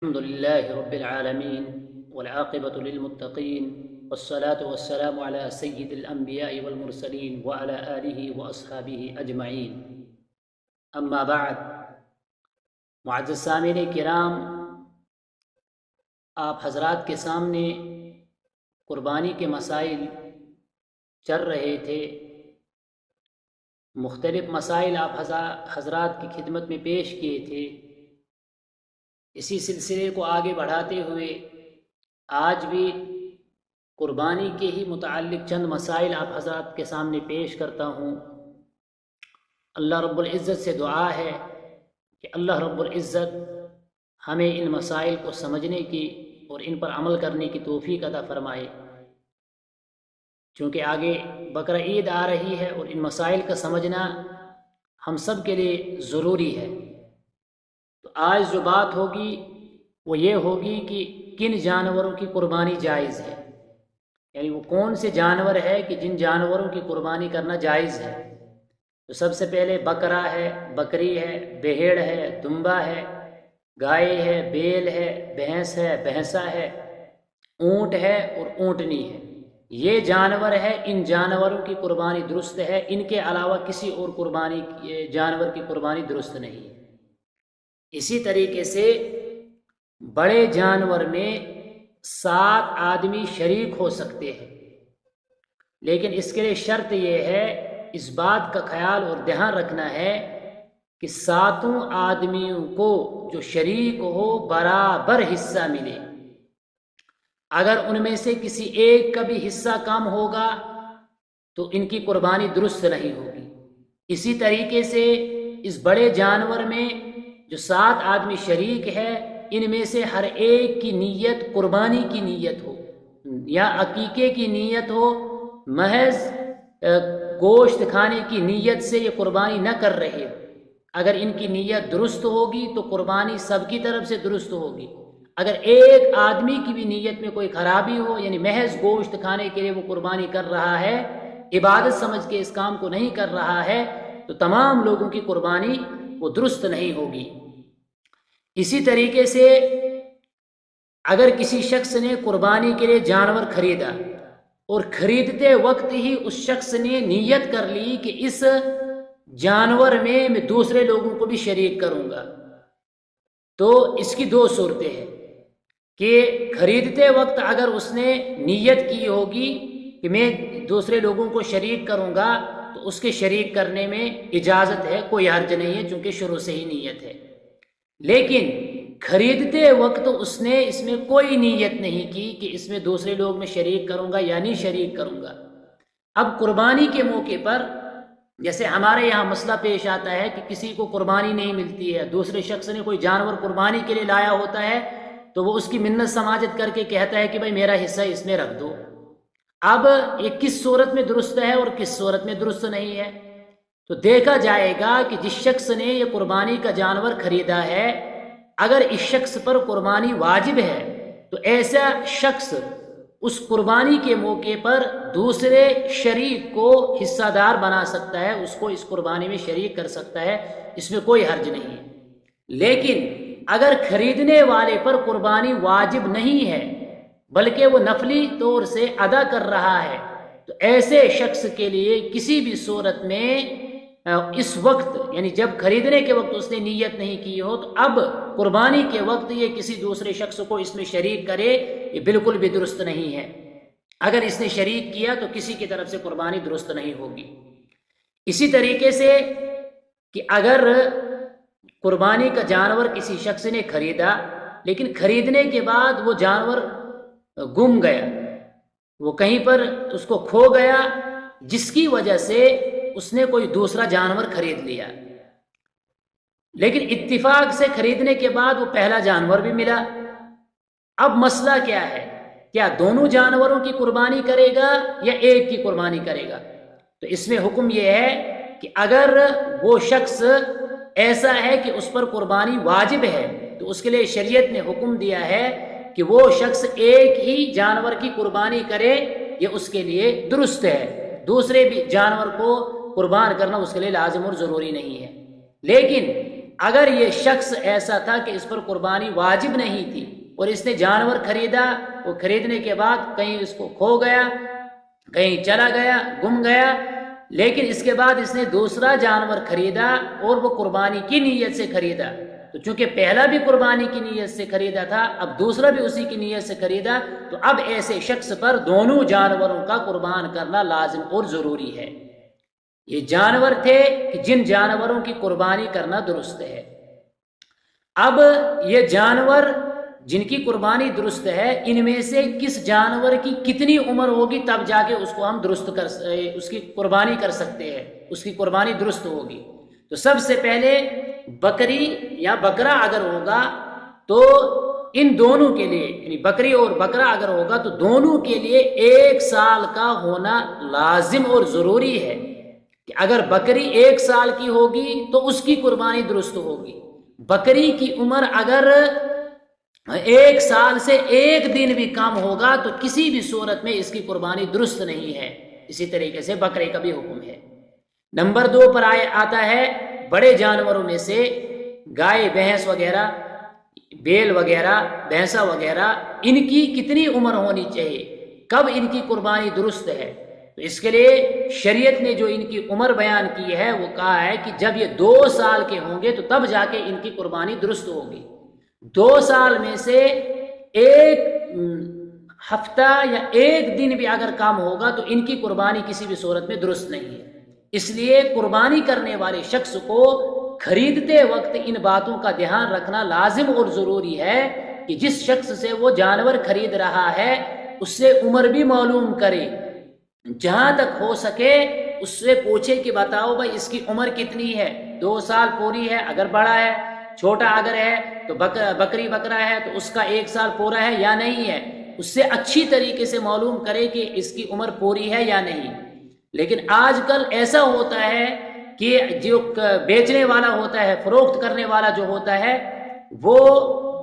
الحمد لله رب العالمين والعاقبة للمتقين والصلاة والسلام على سيد الأنبياء والمرسلين وعلى آله وأصحابه أجمعين أما بعد معزز سامعین کرام، آپ حضرات کے سامنے قربانی کے مسائل چل رہے تھے۔ مختلف مسائل آپ حضرات کی خدمت میں پیش کیے تھے۔ اسی سلسلے کو آگے بڑھاتے ہوئے آج بھی قربانی کے ہی متعلق چند مسائل آپ حضرات کے سامنے پیش کرتا ہوں۔ اللہ رب العزت سے دعا ہے کہ اللہ رب العزت ہمیں ان مسائل کو سمجھنے کی اور ان پر عمل کرنے کی توفیق عطا فرمائے، چونکہ آگے بقرہ عید آ رہی ہے اور ان مسائل کا سمجھنا ہم سب کے لیے ضروری ہے۔ تو آج جو بات ہوگی وہ یہ ہوگی کہ کن جانوروں کی قربانی جائز ہے، یعنی وہ کون سے جانور ہے کہ جن جانوروں کی قربانی کرنا جائز ہے۔ تو سب سے پہلے بکرا ہے، بکری ہے، بھیڑ ہے، دمبا ہے، گائے ہے، بیل ہے، بھینس ہے، بھینسا ہے، اونٹ ہے اور اونٹنی ہے۔ یہ جانور ہے، ان جانوروں کی قربانی درست ہے، ان کے علاوہ کسی اور جانور کی قربانی درست نہیں ہے۔ اسی طریقے سے بڑے جانور میں 7 آدمی شریک ہو سکتے ہیں، لیکن اس کے لیے شرط یہ ہے، اس بات کا خیال اور دھیان رکھنا ہے کہ 7 آدمیوں کو جو شریک ہو برابر حصہ ملے۔ اگر ان میں سے کسی ایک کا بھی حصہ کم ہوگا تو ان کی قربانی درست نہیں ہوگی۔ اسی طریقے سے اس بڑے جانور میں جو 7 آدمی شریک ہے، ان میں سے ہر ایک کی نیت قربانی کی نیت ہو یا عقیقے کی نیت ہو، محض گوشت کھانے کی نیت سے یہ قربانی نہ کر رہے ہو۔ اگر ان کی نیت درست ہوگی تو قربانی سب کی طرف سے درست ہوگی۔ اگر ایک آدمی کی بھی نیت میں کوئی خرابی ہو، یعنی محض گوشت کھانے کے لیے وہ قربانی کر رہا ہے، عبادت سمجھ کے اس کام کو نہیں کر رہا ہے، تو تمام لوگوں کی قربانی وہ درست نہیں ہوگی۔ اسی طریقے سے اگر کسی شخص نے قربانی کے لیے جانور خریدا اور خریدتے وقت ہی اس شخص نے نیت کر لی کہ اس جانور میں دوسرے لوگوں کو بھی شریک کروں گا، تو اس کی 2 صورتیں ہیں کہ خریدتے وقت اگر اس نے نیت کی ہوگی کہ میں دوسرے لوگوں کو شریک کروں گا تو اس کے شریک کرنے میں اجازت ہے، کوئی حرج نہیں ہے، چونکہ شروع سے ہی نیت ہے۔ لیکن خریدتے وقت اس نے اس میں کوئی نیت نہیں کی کہ اس میں دوسرے لوگ میں شریک کروں گا یا نہیں شریک کروں گا۔ اب قربانی کے موقع پر جیسے ہمارے یہاں مسئلہ پیش آتا ہے کہ کسی کو قربانی نہیں ملتی ہے، دوسرے شخص نے کوئی جانور قربانی کے لیے لایا ہوتا ہے تو وہ اس کی منت سماجت کر کے کہتا ہے کہ بھائی میرا حصہ اس میں رکھ دو۔ اب یہ کس صورت میں درست ہے اور کس صورت میں درست نہیں ہے؟ تو دیکھا جائے گا کہ جس شخص نے یہ قربانی کا جانور خریدا ہے، اگر اس شخص پر قربانی واجب ہے تو ایسا شخص اس قربانی کے موقع پر دوسرے شریک کو حصہ دار بنا سکتا ہے، اس کو اس قربانی میں شریک کر سکتا ہے، اس میں کوئی حرج نہیں ہے۔ لیکن اگر خریدنے والے پر قربانی واجب نہیں ہے بلکہ وہ نفلی طور سے ادا کر رہا ہے، تو ایسے شخص کے لیے کسی بھی صورت میں اس وقت، یعنی جب خریدنے کے وقت اس نے نیت نہیں کی ہو، تو اب قربانی کے وقت یہ کسی دوسرے شخص کو اس میں شریک کرے، یہ بالکل بھی درست نہیں ہے۔ اگر اس نے شریک کیا تو کسی کی طرف سے قربانی درست نہیں ہوگی۔ اسی طریقے سے کہ اگر قربانی کا جانور کسی شخص نے خریدا لیکن خریدنے کے بعد وہ جانور گم گیا، وہ کہیں پر اس کو کھو گیا، جس کی وجہ سے اس نے کوئی دوسرا جانور خرید لیا، لیکن اتفاق سے خریدنے کے بعد وہ پہلا جانور بھی ملا۔ اب مسئلہ کیا ہے؟ کیا دونوں جانوروں کی قربانی کرے گا یا ایک کی قربانی کرے گا؟ تو اس میں حکم یہ ہے کہ اگر وہ شخص ایسا ہے کہ اس پر قربانی واجب ہے تو اس کے لیے شریعت نے حکم دیا ہے کہ وہ شخص ایک ہی جانور کی قربانی کرے، یہ اس کے لیے درست ہے۔ دوسرے بھی جانور کو قربان کرنا اس کے لیے لازم اور ضروری نہیں ہے۔ لیکن اگر یہ شخص ایسا تھا کہ اس پر قربانی واجب نہیں تھی اور اس نے جانور خریدا، وہ خریدنے کے بعد کہیں اس کو کھو گیا، کہیں چلا گیا، گم گیا، لیکن اس کے بعد اس نے دوسرا جانور خریدا اور وہ قربانی کی نیت سے خریدا، تو چونکہ پہلا بھی قربانی کی نیت سے خریدا تھا، اب دوسرا بھی اسی کی نیت سے خریدا، تو اب ایسے شخص پر دونوں جانوروں کا قربان کرنا لازم اور ضروری ہے۔ یہ جانور تھے کہ جن جانوروں کی قربانی کرنا درست ہے۔ اب یہ جانور جن کی قربانی درست ہے، ان میں سے کس جانور کی کتنی عمر ہوگی تب جا کے اس کو ہم اس کی قربانی کر سکتے ہیں، اس کی قربانی درست ہوگی۔ تو سب سے پہلے بکری یا بکرا اگر ہوگا تو ان دونوں کے لیے، یعنی بکری اور بکرا اگر ہوگا تو دونوں کے لیے 1 سال کا ہونا لازم اور ضروری ہے، کہ اگر بکری 1 سال کی ہوگی تو اس کی قربانی درست ہوگی۔ بکری کی عمر اگر 1 سال سے 1 دن بھی کم ہوگا تو کسی بھی صورت میں اس کی قربانی درست نہیں ہے۔ اسی طریقے سے بکرے کا بھی حکم ہے۔ نمبر 2 پر آتا ہے بڑے جانوروں میں سے گائے، بھینس وغیرہ، بیل وغیرہ، بھینسا وغیرہ، ان کی کتنی عمر ہونی چاہیے، کب ان کی قربانی درست ہے؟ تو اس کے لیے شریعت نے جو ان کی عمر بیان کی ہے وہ کہا ہے کہ جب یہ 2 سال کے ہوں گے تو تب جا کے ان کی قربانی درست ہوگی۔ 2 سال میں سے 1 ہفتہ یا 1 دن بھی اگر کام ہوگا تو ان کی قربانی کسی بھی صورت میں درست نہیں ہے۔ اس لیے قربانی کرنے والے شخص کو خریدتے وقت ان باتوں کا دھیان رکھنا لازم اور ضروری ہے کہ جس شخص سے وہ جانور خرید رہا ہے اس سے عمر بھی معلوم کرے، جہاں تک ہو سکے اس سے پوچھے کہ بتاؤ بھائی اس کی عمر کتنی ہے، 2 سال پوری ہے، اگر بڑا ہے، چھوٹا اگر ہے تو بکری بکرا ہے تو اس کا 1 سال پورا ہے یا نہیں ہے، اس سے اچھی طریقے سے معلوم کرے کہ اس کی عمر پوری ہے یا نہیں۔ لیکن آج کل ایسا ہوتا ہے کہ جو بیچنے والا ہوتا ہے، فروخت کرنے والا جو ہوتا ہے، وہ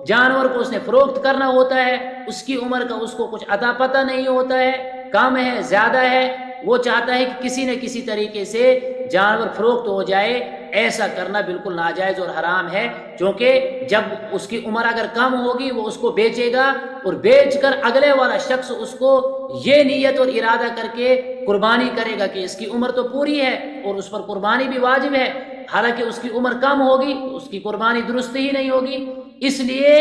جانور کو اس نے فروخت کرنا ہوتا ہے، اس کی عمر کا اس کو کچھ عطا پتہ نہیں ہوتا ہے، کم ہے زیادہ ہے، وہ چاہتا ہے کہ کسی نہ کسی طریقے سے جانور فروخت ہو جائے۔ ایسا کرنا بالکل ناجائز اور حرام ہے، کیونکہ جب اس کی عمر اگر کم ہوگی وہ اس کو بیچے گا اور بیچ کر اگلے والا شخص اس کو یہ نیت اور ارادہ کر کے قربانی کرے گا کہ اس کی عمر تو پوری ہے اور اس پر قربانی بھی واجب ہے، حالانکہ اس کی عمر کم ہوگی تو اس کی قربانی درست ہی نہیں ہوگی۔ اس لیے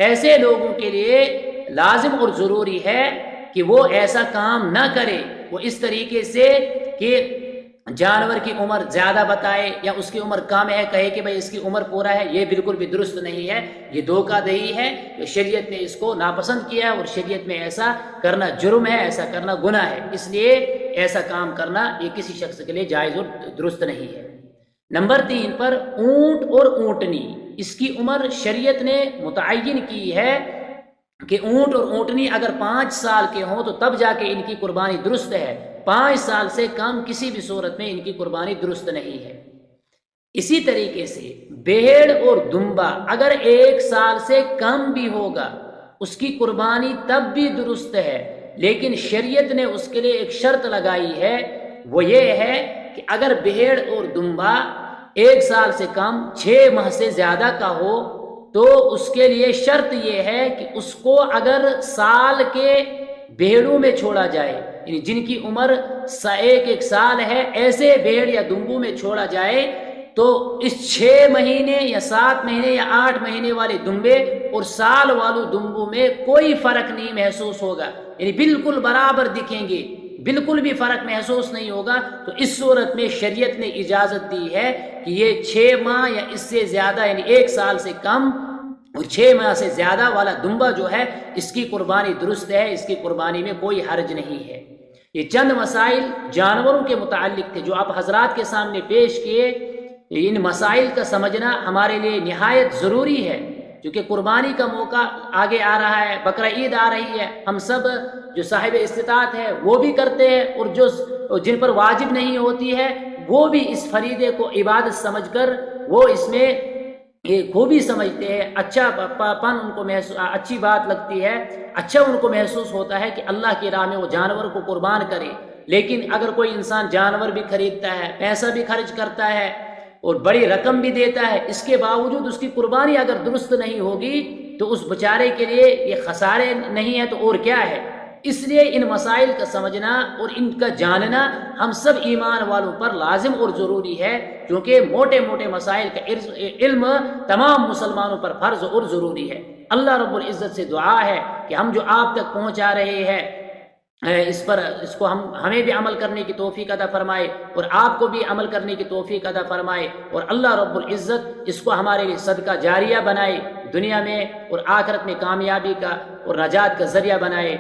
ایسے لوگوں کے لیے لازم اور ضروری ہے کہ وہ ایسا کام نہ کرے، وہ اس طریقے سے کہ جانور کی عمر زیادہ بتائے یا اس کی عمر کم ہے کہے کہ بھائی اس کی عمر پورا ہے، یہ بالکل بھی درست نہیں ہے، یہ دھوکہ دہی ہے۔ شریعت نے اس کو ناپسند کیا ہے اور شریعت میں ایسا کرنا جرم ہے، ایسا کرنا گناہ ہے، اس لیے ایسا کام کرنا یہ کسی شخص کے لیے جائز اور درست نہیں ہے۔ نمبر 3 پر اونٹ اور اونٹنی، اس کی عمر شریعت نے متعین کی ہے کہ اونٹ اور اونٹنی اگر 5 سال کے ہوں تو تب جا کے ان کی قربانی درست ہے، 5 سال سے کم کسی بھی صورت میں ان کی قربانی درست نہیں ہے۔ اسی طریقے سے بھیڑ اور دمبا اگر 1 سال سے کم بھی ہوگا اس کی قربانی تب بھی درست ہے، لیکن شریعت نے اس کے لیے ایک شرط لگائی ہے، وہ یہ ہے کہ اگر بھیڑ اور دمبا 1 سال سے کم 6 ماہ سے زیادہ کا ہو تو اس کے لیے شرط یہ ہے کہ اس کو اگر سال کے بھیڑوں میں چھوڑا جائے، یعنی جن کی عمر 1 سال ہے، ایسے بھیڑ یا دمبوں میں چھوڑا جائے تو اس 6 مہینے یا 7 مہینے یا 8 مہینے والے دمبے اور سال والوں دمبوں میں کوئی فرق نہیں محسوس ہوگا، یعنی بالکل برابر دکھیں گے، بالکل بھی فرق محسوس نہیں ہوگا۔ تو اس صورت میں شریعت نے اجازت دی ہے کہ یہ 6 ماہ یا اس سے زیادہ یعنی 1 سال سے کم اور 6 ماہ سے زیادہ والا دمبا جو ہے اس کی قربانی درست ہے، اس کی قربانی میں کوئی حرج نہیں ہے۔ یہ چند مسائل جانوروں کے متعلق تھے جو آپ حضرات کے سامنے پیش کیے۔ ان مسائل کا سمجھنا ہمارے لیے نہایت ضروری ہے، کیونکہ قربانی کا موقع آگے آ رہا ہے، بقرہ عید آ رہی ہے، ہم سب جو صاحب استطاعت ہے وہ بھی کرتے ہیں اور جو جن پر واجب نہیں ہوتی ہے وہ بھی اس فریضے کو عبادت سمجھ کر وہ اس میں خوبی سمجھتے ہیں، اچھا پن ان کو اچھی بات لگتی ہے، اچھا ان کو محسوس ہوتا ہے کہ اللہ کی راہ میں وہ جانور کو قربان کرے۔ لیکن اگر کوئی انسان جانور بھی خریدتا ہے، پیسہ بھی خرچ کرتا ہے اور بڑی رقم بھی دیتا ہے، اس کے باوجود اس کی قربانی اگر درست نہیں ہوگی تو اس بیچارے کے لیے یہ خسارے نہیں ہے تو اور کیا ہے۔ اس لیے ان مسائل کا سمجھنا اور ان کا جاننا ہم سب ایمان والوں پر لازم اور ضروری ہے، کیونکہ موٹے موٹے مسائل کا علم تمام مسلمانوں پر فرض اور ضروری ہے۔ اللہ رب العزت سے دعا ہے کہ ہم جو آپ تک پہنچا رہے ہیں اس کو ہمیں بھی عمل کرنے کی توفیق عطا فرمائے اور آپ کو بھی عمل کرنے کی توفیق عطا فرمائے، اور اللہ رب العزت اس کو ہمارے لیے صدقہ جاریہ بنائے، دنیا میں اور آخرت میں کامیابی کا اور نجات کا ذریعہ بنائے۔